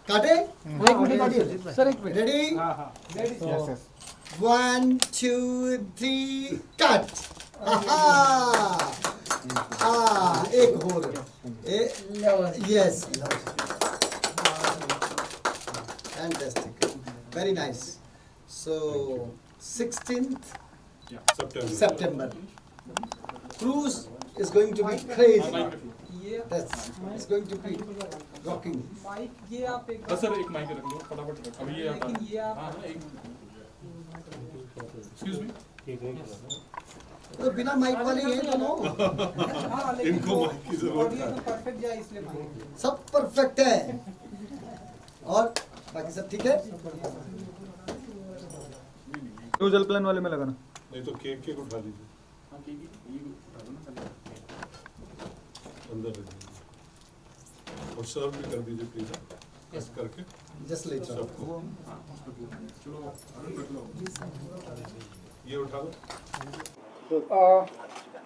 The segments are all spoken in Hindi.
काटे एक मिनट काटिए सर, एक minute. Ready? Yes, yes. 1 2 3 cut. एक और yes, fantastic, very nice. So 16th September cruise is going to be crazy. It's going to be rocking. Mic ये आप एक सर एक माइक रख लो फटाफट रख, अभी ये आता लेकिन ये आप है एक एक्सक्यूज मी तो बिना माइक वाले ये दोनों हाँ लेकिन इनको माइक की जरूरत ऑडियो तो परफेक्ट जाए इसलिए माइक सब परफेक्ट है। और बाकी सब ठीक है? जल प्लान वाले में लगाना। नहीं तो केक उठा लीजिए अंदर रख दीजिए और सर्व भी कर दीजिए प्लीज ऐसे करके जस्ट लेट सबको ये उठा लो।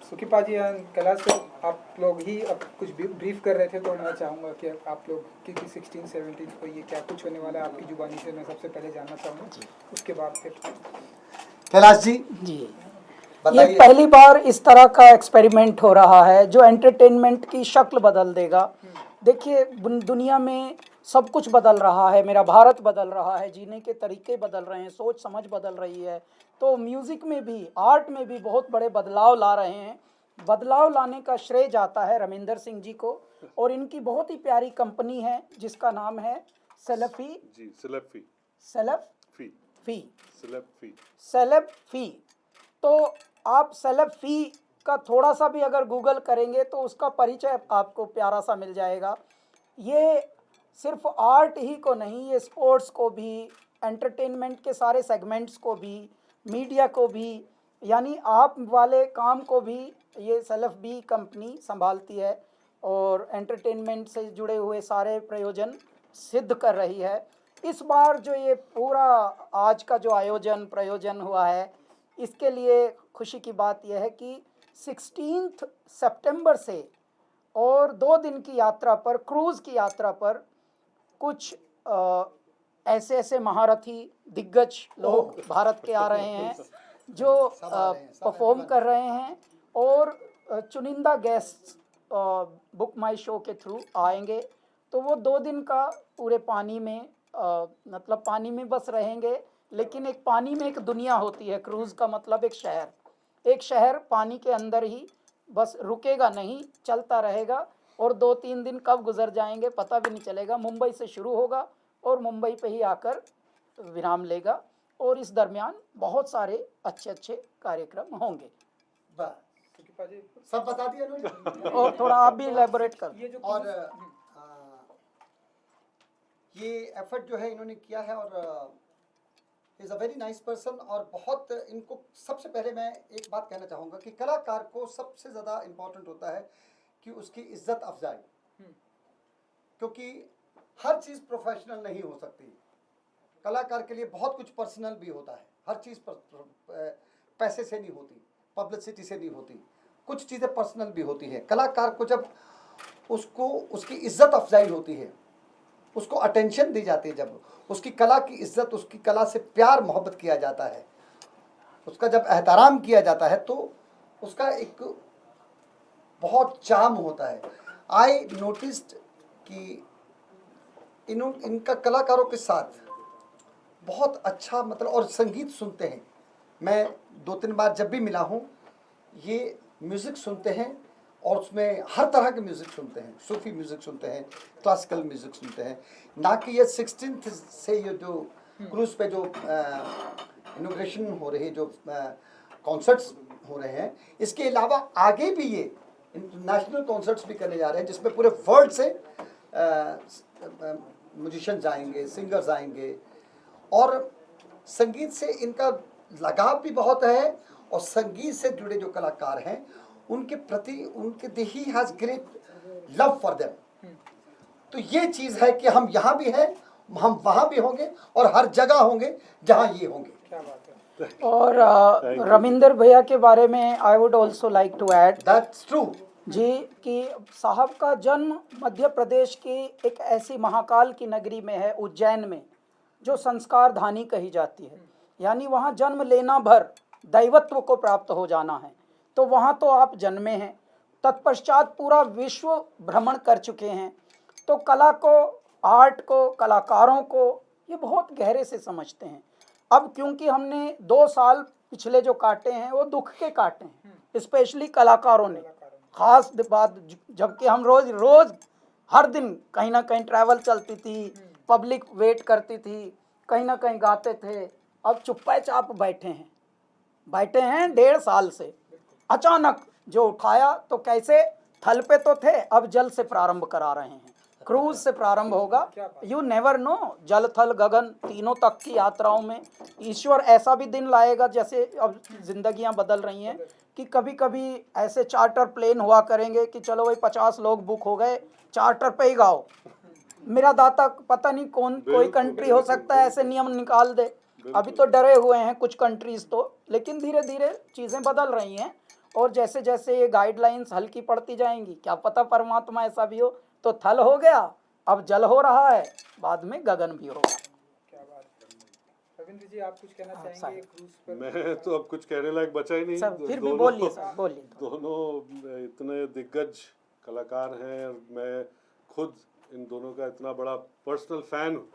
सुखीपा जी कैलाश सर, आप लोग ही अब कुछ ब्रीफ कर रहे थे तो मैं चाहूँगा कि आप लोग क्योंकि 16-17 को ये क्या कुछ होने वाला है आपकी जुबानी से मैं सबसे पहले जानना चाहूँगा, उसके बाद फिर कैलाश जी जी, ये बताइए। पहली बार इस तरह का एक्सपेरिमेंट हो रहा है जो एंटरटेनमेंट की शक्ल बदल देगा। देखिए दुनिया में सब कुछ बदल रहा है, मेरा भारत बदल रहा है, जीने के तरीके बदल रहे हैं, सोच समझ बदल रही है, तो म्यूज़िक में भी आर्ट में भी बहुत बड़े बदलाव ला रहे हैं। बदलाव लाने का श्रेय जाता है रविंदर सिंह जी को और इनकी बहुत ही प्यारी कंपनी है जिसका नाम है सेलेफी जी सेलेफी सेलेफ फी सेलेफी सेलेब फी। तो आप सेलेब फी का थोड़ा सा भी अगर गूगल करेंगे तो उसका परिचय आपको प्यारा सा मिल जाएगा। ये सिर्फ आर्ट ही को नहीं, ये स्पोर्ट्स को भी, एंटरटेनमेंट के सारे सेगमेंट्स को भी, मीडिया को भी, यानी आप वाले काम को भी ये सेलेफ बी कंपनी संभालती है और एंटरटेनमेंट से जुड़े हुए सारे प्रयोजन सिद्ध कर रही है। इस बार जो ये पूरा आज का जो प्रयोजन हुआ है, इसके लिए खुशी की बात यह है कि 16 सितंबर से और 2 दिन की यात्रा पर, क्रूज़ की यात्रा पर कुछ ऐसे ऐसे महारथी दिग्गज लोग भारत के आ रहे हैं जो परफॉर्म कर रहे हैं और चुनिंदा गेस्ट बुक माई शो के थ्रू आएंगे। तो वो 2 दिन का पूरे पानी में मतलब पानी में बस रहेंगे, लेकिन एक पानी में एक दुनिया होती है। क्रूज़ का मतलब एक शहर पानी के अंदर ही बस रुकेगा नहीं, चलता रहेगा और 2-3 दिन कब गुजर जाएंगे पता भी नहीं चलेगा। मुंबई से शुरू होगा और मुंबई पे ही आकर विराम लेगा और इस दरमियान बहुत सारे अच्छे कार्यक्रम होंगे। बस, सुखीपा जी सब बता दिया उन्होंने। और थोड़ा आप भी इलेबोरेट कर। ये जो और ये एफर्ट जो है इन्होंने किया है और is a very nice person. और बहुत इनको सबसे पहले मैं एक बात कहना चाहूँगा कि कलाकार को सबसे ज़्यादा इम्पोर्टेंट होता है कि उसकी इज्जत अफजाई, क्योंकि हर चीज़ प्रोफेशनल नहीं हो सकती। कलाकार के लिए बहुत कुछ पर्सनल भी होता है, हर चीज़ पैसे से नहीं होती, पब्लिसिटी से नहीं होती, कुछ चीज़ें पर्सनल भी होती है। कलाकार को जब उसको उसकी इज्जत अफजाई होती है, उसको अटेंशन दी जाती है, जब उसकी कला की इज्जत, उसकी कला से प्यार मोहब्बत किया जाता है, उसका जब एहतराम किया जाता है तो उसका एक बहुत चार्म होता है। आई नोटिस्ड कि इनका कलाकारों के साथ बहुत अच्छा मतलब, और संगीत सुनते हैं। मैं 2-3 बार जब भी मिला हूँ ये म्यूज़िक सुनते हैं और उसमें हर तरह के म्यूज़िक सुनते हैं, सूफी म्यूज़िक सुनते हैं, क्लासिकल म्यूज़िक सुनते हैं। ना कि ये 16 से ये जो क्रूज़ पे जो इनॉग्रेशन हो रही है, जो कॉन्सर्ट्स हो रहे हैं, इसके अलावा आगे भी ये इंटरनेशनल कॉन्सर्ट्स भी करने जा रहे हैं जिसमें पूरे वर्ल्ड से म्यूजिशियंस आएंगे, सिंगर्स आएंगे। और संगीत से इनका लगाव भी बहुत है और संगीत से जुड़े जो कलाकार हैं उनके प्रति उनके he has great love for them. तो ये चीज़ है कि हम यहाँ भी हैं, हम वहाँ भी होंगे और हर जगह होंगे जहाँ ये होंगे। क्या बात है। और रविंदर भैया के बारे में I would also like to add, that's true. जी कि साहब का जन्म मध्य प्रदेश की एक ऐसी महाकाल की नगरी में है, उज्जैन में, जो संस्कार धानी कही जाती है, यानी वहाँ जन्म लेना भर दैवत्व को प्राप्त हो जाना है। तो वहाँ तो आप जन्मे हैं, तत्पश्चात पूरा विश्व भ्रमण कर चुके हैं, तो कला को, आर्ट को, कलाकारों को ये बहुत गहरे से समझते हैं। अब क्योंकि हमने 2 साल पिछले जो काटे हैं वो दुख के काटे हैं, स्पेशली कलाकारों ने। खास बात, जबकि हम रोज हर दिन कहीं ना कहीं ट्रैवल चलती थी, पब्लिक वेट करती थी, कहीं ना कहीं गाते थे। अब चुप्पे चाप बैठे हैं 1.5 साल से। अचानक जो उठाया तो कैसे, थल पे तो थे, अब जल से प्रारंभ करा रहे हैं, क्रूज से प्रारंभ होगा। यू नेवर नो, जल थल गगन तीनों तक की यात्राओं में ईश्वर ऐसा भी दिन लाएगा, जैसे अब जिंदगियां बदल रही हैं, कि कभी कभी ऐसे चार्टर प्लेन हुआ करेंगे कि चलो भाई 50 लोग बुक हो गए, चार्टर पे ही गाओ। मेरा दाता पता नहीं कोई कंट्री हो सकता है ऐसे नियम निकाल दे। अभी तो डरे हुए हैं कुछ कंट्रीज तो, लेकिन धीरे धीरे चीज़ें बदल रही हैं, और जैसे जैसे ये गाइडलाइंस हल्की पड़ती जाएंगी, क्या पता परमात्मा ऐसा भी हो तो थल हो गया, अब जल हो रहा है, बाद में गगन भी होगा। क्या बात है। रविंद्र जी, आप कुछ कहना चाहेंगे क्रूज पर? मैं तो अब कुछ कहने लायक बचा ही नहीं। सर फिर भी बोलिए सर, बोलिए। दोनों इतने दिग्गज कलाकार हैं, और मैं खुद इन दोनों का इतना बड़ा पर्सनल फैन हूँ।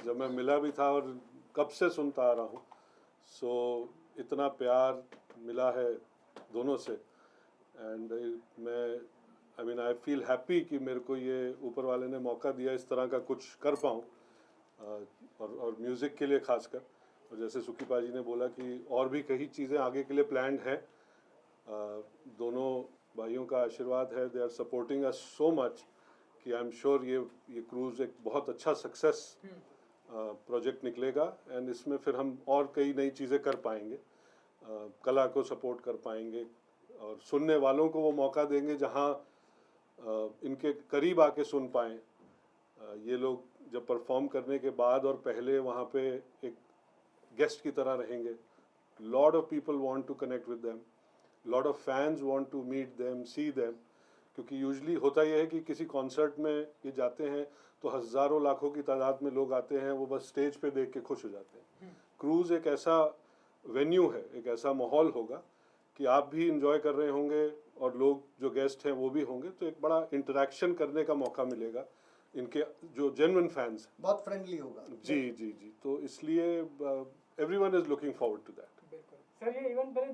जब मैं मिला भी था और कब से सुनता आ रहा हूँ, सो इतना प्यार मिला है दोनों से। एंड मैं आई फील हैप्पी कि मेरे को ये ऊपर वाले ने मौका दिया इस तरह का कुछ कर पाऊँ, और म्यूज़िक के लिए खासकर। और जैसे सुखी पाजी ने बोला कि और भी कई चीज़ें आगे के लिए प्लान्ड हैं। दोनों भाइयों का आशीर्वाद है, they are supporting us so much कि आई एम श्योर ये क्रूज़ एक बहुत अच्छा सक्सेस प्रोजेक्ट निकलेगा। एंड इसमें फिर हम और कई नई चीज़ें कर पाएंगे, कला को सपोर्ट कर पाएंगे, और सुनने वालों को वो मौका देंगे जहाँ इनके करीब आके सुन पाएँ। ये लोग जब परफॉर्म करने के बाद और पहले वहाँ पे एक गेस्ट की तरह रहेंगे। Lot of people want to connect with them, lot of fans want to meet them, see them. क्योंकि यूजली होता यह है कि किसी कॉन्सर्ट में ये जाते हैं तो हज़ारों लाखों की तादाद में लोग आते हैं, वो बस स्टेज पे देख के खुश हो जाते हैं। क्रूज़ एक ऐसा वेन्यू है, एक ऐसा माहौल होगा कि आप भी इंजॉय कर रहे होंगे और लोग जो गेस्ट हैं वो भी होंगे, तो एक बड़ा इंटरेक्शन करने का मौका मिलेगा इनके जो जेन्युइन फैंस हैं। बहुत फ्रेंडली होगा। जी जी जी, तो इसलिए everyone is looking forward to that. Sir ये इवेंट पहले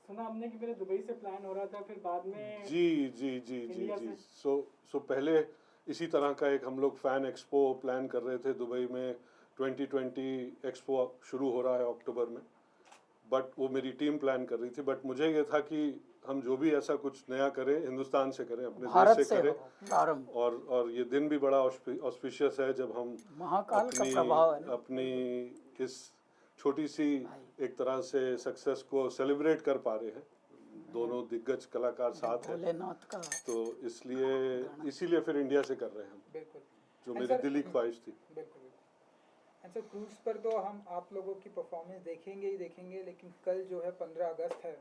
सुना हमने कि पहले दुबई से प्लान हो रहा था, फिर बाद में जी जी जी जी जी, सो पहले इसी तरह का एक हम लोग फैन एक्सपो प्लान कर रहे थे दुबई में। 2020 एक्सपो शुरू हो रहा है अक्टूबर में, बट वो मेरी टीम प्लान कर रही थी। बट मुझे ये था कि हम जो भी ऐसा कुछ नया करें हिंदुस्तान से करें, अपने देश से करें। और ये दिन भी बड़ा ऑस्पिशियस है जब हम महाकाल का प्रभाव है, अपनी इस छोटी सी एक तरह से सक्सेस को सेलिब्रेट कर पा रहे हैं। दोनों दिग्गज कलाकार साथ हैं, भोलेनाथ का, तो इसीलिए फिर इंडिया से कर रहे हैं हम, बिल्कुल, जो मेरी दिली ख्वाहिश थी। बिल्कुल। अच्छा, क्रूज पर तो हम आप लोगों की परफॉर्मेंस देखेंगे ही देखेंगे, लेकिन कल जो है 15 अगस्त है,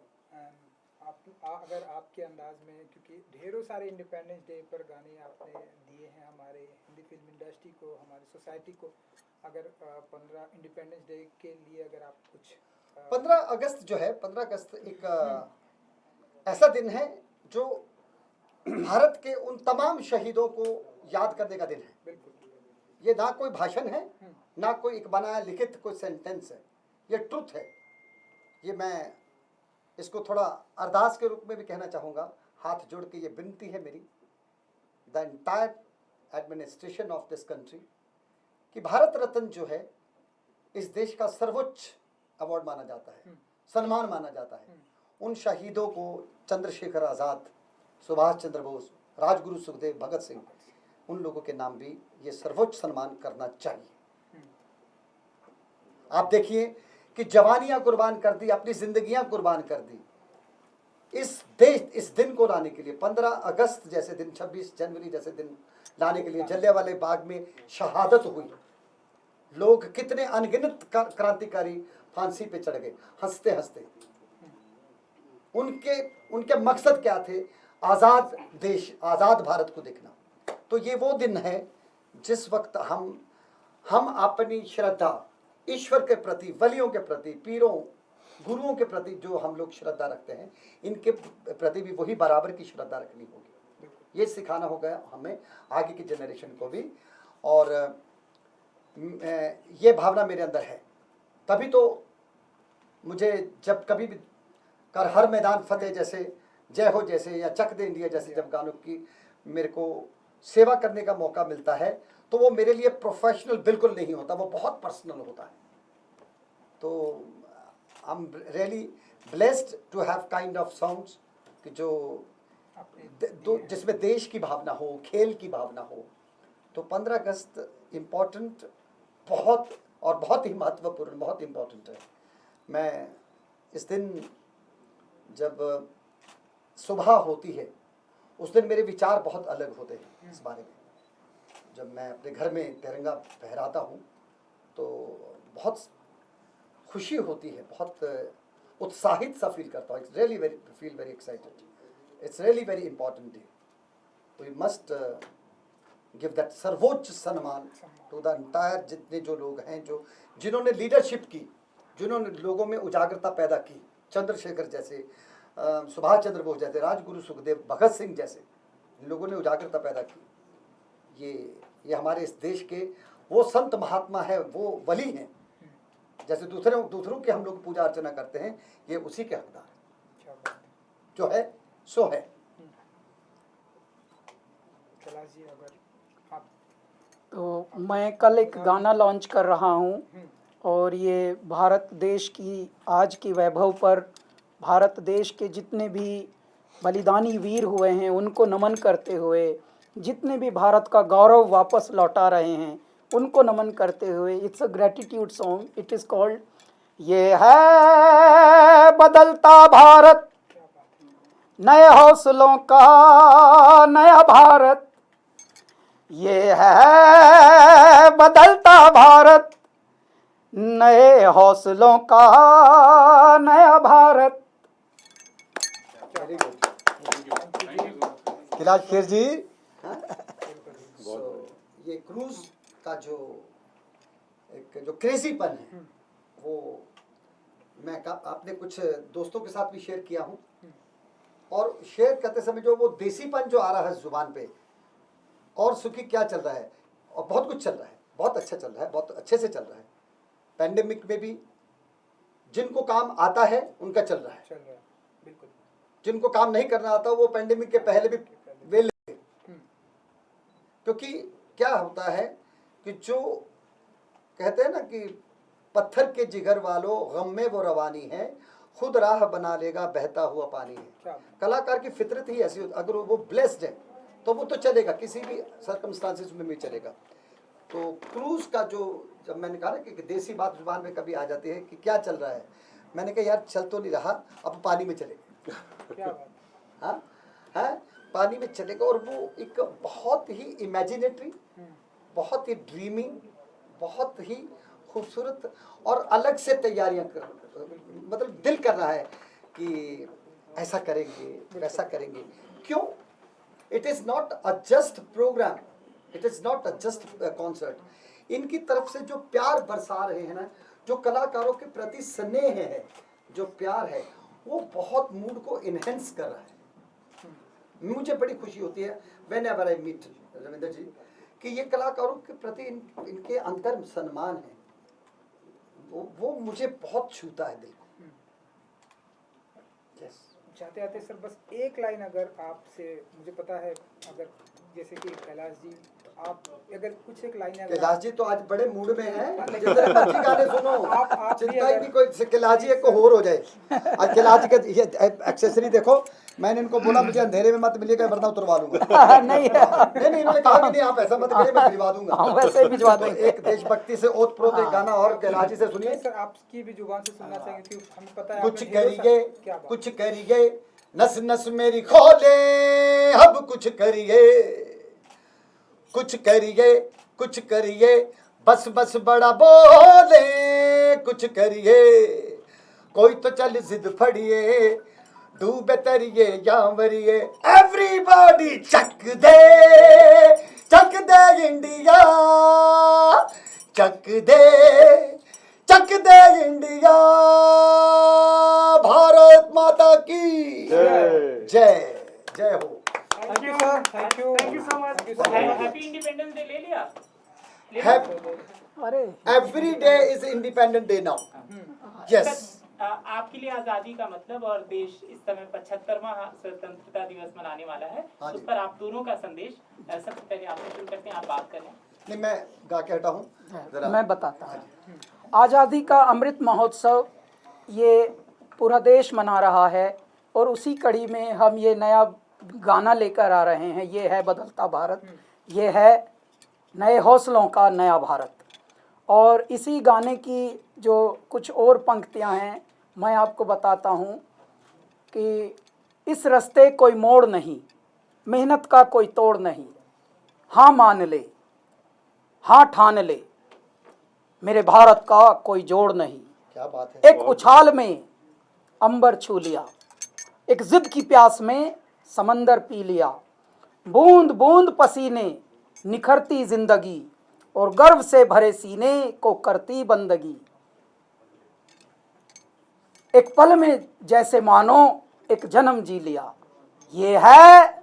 अगर आपके अंदाज में, क्योंकि ढेरों सारे इंडिपेंडेंस डे पर गाने आपने दिए हैं हमारे हिंदी फिल्म इंडस्ट्री को, हमारी सोसाइटी को, अगर 15 इंडिपेंडेंस डे के लिए अगर आप कुछ 15 अगस्त जो है, 15 अगस्त एक ऐसा दिन है जो भारत के उन तमाम शहीदों को याद करने का दिन है। बिल्कुल, ये ना कोई भाषण है, ना कोई एक बनाया लिखित कोई सेंटेंस है, ये ट्रुथ है। ये मैं इसको थोड़ा अरदास के रूप में भी कहना चाहूँगा, हाथ जोड़ के ये विनती है मेरी, the entire administration of this country, कि भारत रत्न जो है इस देश का सर्वोच्च अवार्ड माना जाता है, सम्मान माना जाता है। उन शहीदों को, चंद्रशेखर आज़ाद, सुभाष चंद्र बोस, राजगुरु सुखदेव, भगत सिंह, उन लोगों के नाम भी ये सर्वोच्च सम्मान करना चाहिए। आप देखिए कि जवानियां कुर्बान कर दी, अपनी जिंदगियां कुर्बान कर दी इस दिन को लाने के लिए। 15 अगस्त जैसे दिन, 26 जनवरी जैसे दिन लाने के लिए जलियांवाला बाग में शहादत हुई। लोग कितने अनगिनत क्रांतिकारी फांसी पे चढ़ गए हंसते हंसते। उनके मकसद क्या थे? आज़ाद देश, आज़ाद भारत को देखना। तो ये वो दिन है जिस वक्त हम अपनी श्रद्धा ईश्वर के प्रति, वलियों के प्रति, पीरों गुरुओं के प्रति जो हम लोग श्रद्धा रखते हैं, इनके प्रति भी वही बराबर की श्रद्धा रखनी होगी। ये सिखाना होगा हमें आगे की जनरेशन को भी, और ये भावना मेरे अंदर है। तभी तो मुझे जब कभी भी कर हर मैदान फतेह जैसे, जय हो जैसे, या चक दे इंडिया जैसे जब गानों की मेरे को सेवा करने का मौका मिलता है, तो वो मेरे लिए प्रोफेशनल बिल्कुल नहीं होता, वो बहुत पर्सनल होता है। तो I am really blessed to have kind of songs कि जो जिसमें देश की भावना हो, खेल की भावना हो। तो 15 अगस्त इम्पॉर्टेंट बहुत और बहुत ही महत्वपूर्ण, बहुत इम्पॉर्टेंट है। मैं इस दिन जब सुबह होती है उस दिन मेरे विचार बहुत अलग होते हैं इस बारे में। जब मैं अपने घर में तिरंगा फहराता हूँ तो बहुत खुशी होती है, बहुत उत्साहित सा फील करता हूँ। It's really very excited. It's really very important day. We must give that सर्वोच्च सम्मान टू द एंटायर, जितने जो लोग हैं जो जिन्होंने लीडरशिप की, जिन्होंने लोगों में उजागरता पैदा की, चंद्रशेखर जैसे, सुभाष चंद्र बोस जैसे, राजगुरु सुखदेव, भगत सिंह जैसे लोगों ने उजागरता पैदा की। ये हमारे इस देश के वो संत महात्मा है, वो वली हैं। जैसे दूसरों की हम लोग पूजा अर्चना करते हैं, ये उसी के हकदार हैं। जो है सो है। कैलाश जी, अगर आप तो मैं कल एक गाना लॉन्च कर रहा हूँ, और ये भारत देश की आज की वैभव पर, भारत देश के जितने भी बलिदानी वीर हुए हैं उनको नमन करते हुए, जितने भी भारत का गौरव वापस लौटा रहे हैं उनको नमन करते हुए, it's a gratitude song. It is called ये है बदलता भारत, नए हौसलों का नया भारत, ये है बदलता भारत, नए हौसलों का नया भारत। कैलाश खेर जी, ये क्रूज का जो क्रेजीपन है वो मैं आपने कुछ दोस्तों के साथ भी शेयर किया हूँ, और शेयर करते समय जो वो देसीपन जो आ रहा है जुबान पे, और सुखी क्या चल रहा है, और बहुत कुछ चल रहा है, बहुत अच्छा चल रहा है, बहुत अच्छे से चल रहा है। पैंडेमिक में भी जिनको काम आता है उनका चल रहा है, बिल्कुल। जिनको काम नहीं करना आता वो पैंडेमिक के पहले भी वेल, क्योंकि क्या होता है कि जो कहते हैं ना कि पत्थर के जिगर वालों गम में वो रवानी है, खुद राह बना लेगा बहता हुआ पानी है। कलाकार की फितरत ही ऐसी होती, अगर वो ब्लेस्ड है तो वो तो चलेगा, किसी भी सर्कमस्टांसिस में भी चलेगा। तो क्रूज का जो, जब मैंने कहा ना कि देसी बात जुबान में कभी आ जाती है कि क्या चल रहा है, मैंने कहा यार चल तो नहीं रहा, अब पानी में चलेगा। क्या बात। हाँ है, पानी में चलेगा। और वो एक बहुत ही इमेजिनेटरी, बहुत ही ड्रीमिंग, बहुत ही खूबसूरत और अलग से तैयारियां कर, मतलब दिल कर रहा है कि ऐसा करेंगे वैसा करेंगे। क्यों? It is not a just programme, it is not a just concert. इनकी तरफ से जो प्यार बरसा रहे हैं ना, जो कलाकारों के प्रति स्नेह है, जो प्यार है, वो बहुत मूड को इन्हेंस कर रहा है। मुझे बड़ी खुशी होती है whenever I meet Ravinder ji, कि ये कलाकारों के प्रति इनके अंतर सम्मान है, वो मुझे बहुत छूता है दिल को। yes. जाते आते सर बस एक लाइन अगर आपसे, मुझे पता है अगर जैसे कि कैलाश जी, तो आप अगर कुछ एक लाइन, कैलाश जी तो आज बड़े मूड में हैं, जितने मर्जी गाने सुनो, आप चिंता ही नहीं कोई। कैलाश जी एक को और हो जाए। आज कैलाश जी का ये एक्सेसरी देखो, मैंने इनको बोला मुझे अंधेरे में मत मिलिएगा वरना उतरवा लूंगा। नहीं नहीं, इन्होंने कहा कि नहीं आप ऐसा मत करिए, मैं भिजवा दूंगा। हम वैसे ही भिजवा तो देंगे। एक देशभक्ति से ओत प्रोत एक गाना और कैलाश जी से सुनिए। सर आपकी भी जुबान से सुनना चाहेंगे क्योंकि हमें पता है कुछ आपने ढेरों करिए, क्या बात। कुछ करिए, नस नस मेरी खोले, अब कुछ करिए, कुछ करिए, कुछ करिए, बस बस बड़ा बोले, कुछ करिए, कोई तो चल जिद फड़िए, डूबे तरिए यांवरिए एवरीबॉडी चक दे इंडिया, चक दे इंडिया, भारत माता की जय। जय जय हो। Thank you sir, thank you so much. Thank you so much. Happy independence day ले लिया? अरे every day is independent day now. Yes, आपके लिए आजादी का मतलब और देश इस समय 75वां स्वतंत्रता दिवस मनाने वाला है, हाँ जी। उस पर आप दोनों का संदेश सबसे पहले आपसे शुरू करते हैं, आप बात करें। नहीं मैं गा के हटा हूँ जरा। मैं बताता हूँ। आज़ादी का अमृत महोत्सव ये पूरा देश मना रहा है और उसी कड़ी में हम ये नया गाना लेकर आ रहे हैं। ये है बदलता भारत, ये है नए हौसलों का नया भारत। और इसी गाने की जो कुछ और पंक्तियां हैं मैं आपको बताता हूँ कि इस रास्ते कोई मोड़ नहीं, मेहनत का कोई तोड़ नहीं, हाँ मान ले, हाँ ठान ले, मेरे भारत का कोई जोड़ नहीं। क्या बात है। एक उछाल में अंबर छू लिया, एक जिद की प्यास में समंदर पी लिया, बूंद बूंद पसीने निखरती जिंदगी और गर्व से भरे सीने को करती बंदगी। एक पल में जैसे मानो एक जन्म जी लिया, ये है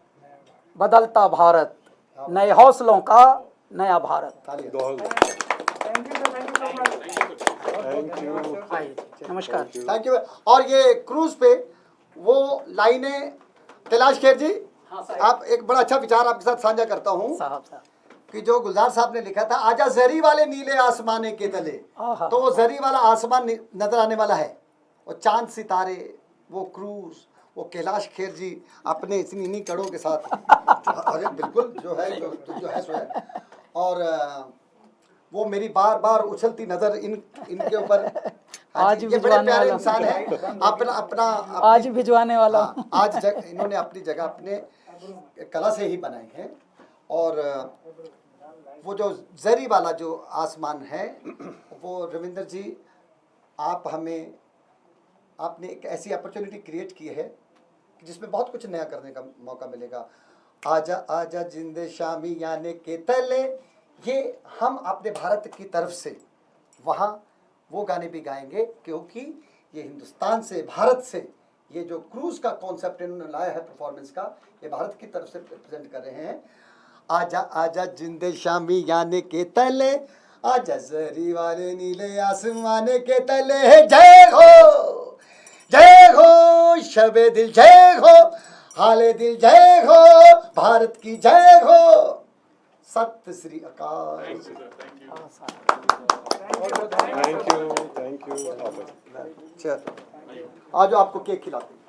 बदलता भारत, नए हौसलों का नया भारत। तालियां। Thank you sir, thank you so much. Thank you. आइए, नमस्कार। Thank you. और ये क्रूज पे वो लाइनें कैलाश खेर जी, आप एक बड़ा अच्छा विचार आपके साथ साझा करता हूँ साहब साहब कि जो गुलजार साहब ने लिखा था, आजा जरी वाले नीले आसमाने के तले, आहा। तो वो जरी वाला आसमान नजर आने वाला है, वो चांद सितारे, वो क्रूज, वो कैलाश खेर जी अपने इन्हीं कड़ों के साथ। अरे बिल्कुल जो है जो है सो है। और वो मेरी बार बार उछलती नजर इनके ऊपर। हाँ आज जी, ये बड़े भिजवाने प्यारे वाला। इंसान है। अपना आज भिजवाने वाला हूँ। हाँ, आज इन्होंने अपनी जगह अपने कला से ही बनाई है। और वो जो जरी वाला जो आसमान है, वो रविंदर जी आपने एक ऐसी अपॉर्चुनिटी क्रिएट की है जिसमें बहुत कुछ नया करने का मौका मिलेगा। आजा आजा जिंदे शामी याने के तले, ये हम अपने भारत की तरफ से वहाँ वो गाने भी गाएंगे, क्योंकि ये हिंदुस्तान से, भारत से, ये जो क्रूज का कॉन्सेप्ट इन्होंने लाया है परफॉर्मेंस का, ये भारत की तरफ से प्रेजेंट कर रहे हैं। आजा आजा जिंदे शामी याने के तले, आजा जरी वाले नीले आसमाने के तले, जय हो शबे दिल, जय हो हाले दिल, जय हो भारत की, जय हो। सत श्री अकाल। Thank you. चलो आज आपको केक खिलाते हैं।